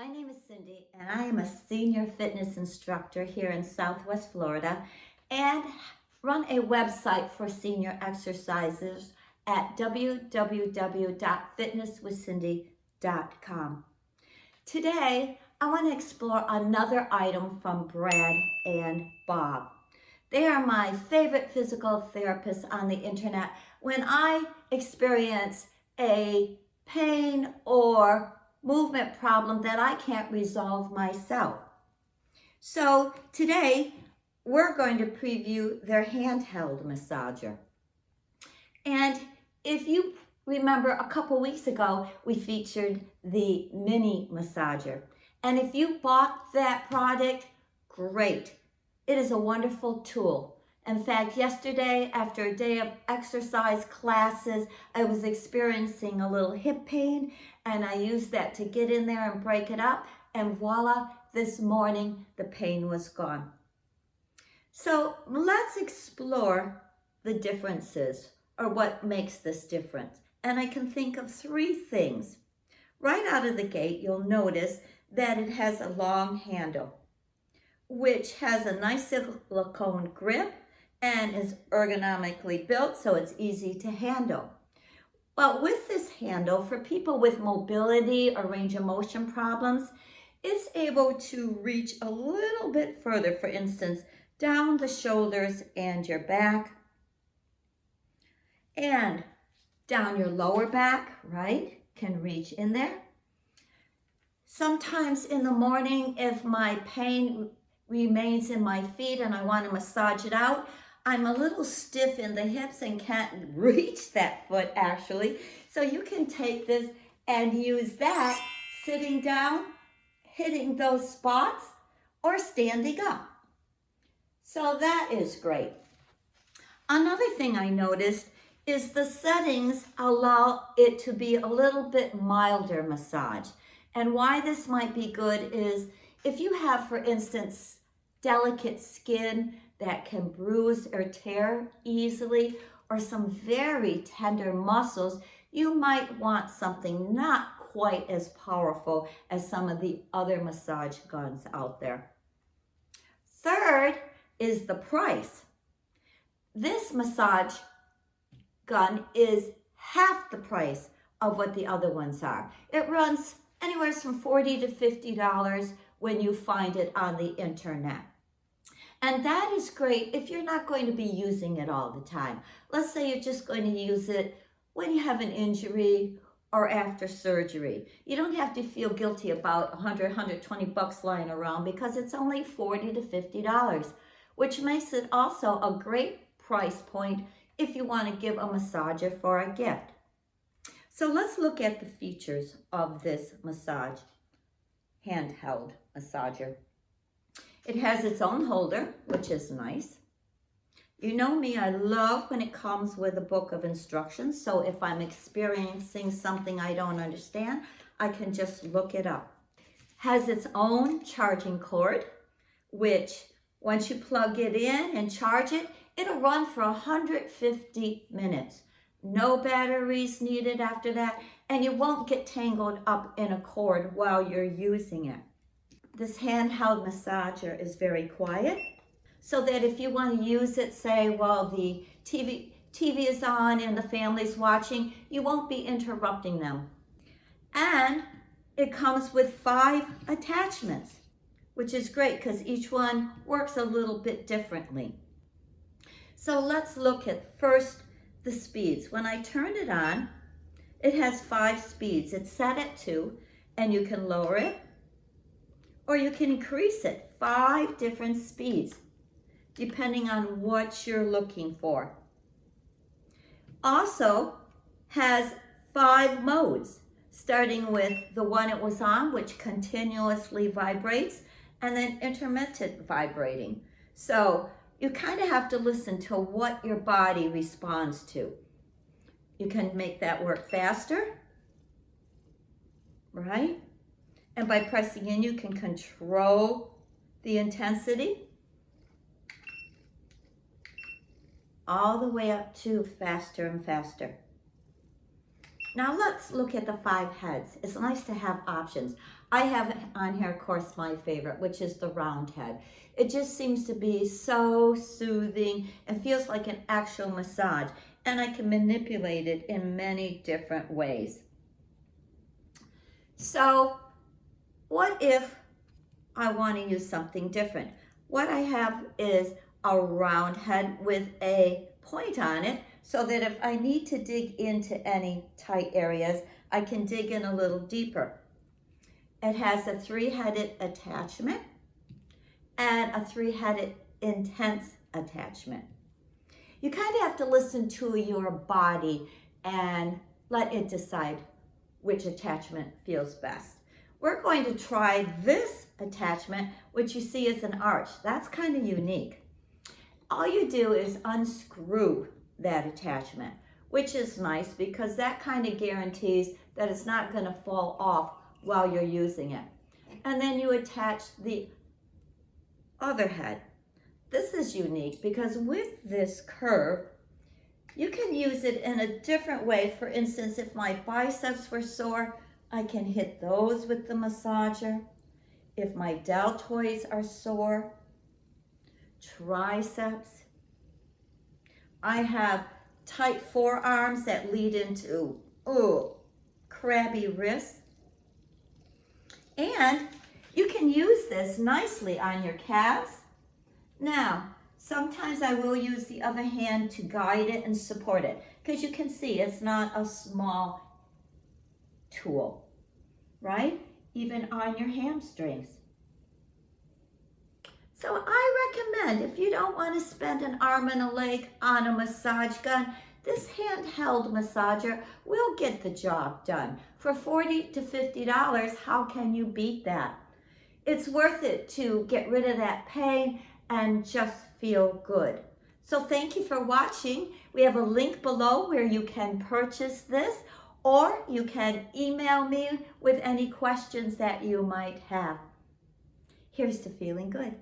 My name is Cindy, and I am a senior fitness instructor here in Southwest Florida and run a website for senior exercises at www.fitnesswithcindy.com. Today, I want to explore another item from Brad and Bob. They are my favorite physical therapists on the internet when I experience a pain or movement problem that I can't resolve myself. So today we're going to preview their handheld massager. And if you remember a couple weeks ago, we featured the mini massager. And if you bought that product, great. It is a wonderful tool. In fact, yesterday, after a day of exercise classes, I was experiencing a little hip pain, and I used that to get in there and break it up, and voila, this morning, the pain was gone. So let's explore the differences, or what makes this different. And I can think of three things. Right out of the gate, you'll notice that it has a long handle, which has a nice silicone grip and is ergonomically built so it's easy to handle. But with this handle, for people with mobility or range of motion problems, it's able to reach a little bit further, for instance, down the shoulders and your back, and down your lower back, right? Can reach in there. Sometimes in the morning, if my pain remains in my feet and I want to massage it out, I'm a little stiff in the hips and can't reach that foot actually. So you can take this and use that sitting down, hitting those spots, or standing up. So that is great. Another thing I noticed is the settings allow it to be a little bit milder massage. And why this might be good is if you have, for instance, delicate skin that can bruise or tear easily, or some very tender muscles, you might want something not quite as powerful as some of the other massage guns out there. Third is the price. This massage gun is half the price of what the other ones are. It runs anywhere from $40 to $50 when you find it on the internet. And that is great if you're not going to be using it all the time. Let's say you're just going to use it when you have an injury or after surgery. You don't have to feel guilty about $100, $120 lying around because it's only $40 to $50, which makes it also a great price point if you want to give a massager for a gift. So let's look at the features of this handheld massager. It has its own holder, which is nice. You know me, I love when it comes with a book of instructions, so if I'm experiencing something I don't understand, I can just look it up. Has its own charging cord, which once you plug it in and charge it, it'll run for 150 minutes. No batteries needed after that, and you won't get tangled up in a cord while you're using it. This handheld massager is very quiet, so that if you want to use it, say while the TV is on and the family's watching, you won't be interrupting them. And it comes with 5 attachments, which is great because each one works a little bit differently. So let's look at first the speeds. When I turn it on, it has 5 speeds. It's set at 2, and you can lower it or you can increase it. 5 different speeds depending on what you're looking for. Also has 5 modes, starting with the one it was on, which continuously vibrates, and then intermittent vibrating. So you kind of have to listen to what your body responds to. You can make that work faster, right? And by pressing in, you can control the intensity all the way up to faster and faster. Now let's look at the 5 heads. It's nice to have options. I have on here, of course, my favorite, which is the round head. It just seems to be so soothing and feels like an actual massage. And I can manipulate it in many different ways. So what if I want to use something different? What I have is a round head with a point on it, so that if I need to dig into any tight areas, I can dig in a little deeper. It has a 3-headed attachment and a 3-headed intense attachment. You kind of have to listen to your body and let it decide which attachment feels best. We're going to try this attachment, which you see is an arch. That's kind of unique. All you do is unscrew that attachment, which is nice because that kind of guarantees that it's not going to fall off while you're using it. And then you attach the other head. This is unique because with this curve, you can use it in a different way. For instance, if my biceps were sore, I can hit those with the massager. If my deltoids are sore, triceps. I have tight forearms that lead into crabby wrists. And you can use this nicely on your calves. Now, sometimes I will use the other hand to guide it and support it, because you can see it's not a small tool, right? Even on your hamstrings. So I recommend, if you don't want to spend an arm and a leg on a massage gun, this handheld massager will get the job done. For $40 to $50, how can you beat that? It's worth it to get rid of that pain and just feel good. So thank you for watching. We have a link below where you can purchase this, or you can email me with any questions that you might have. Here's to feeling good.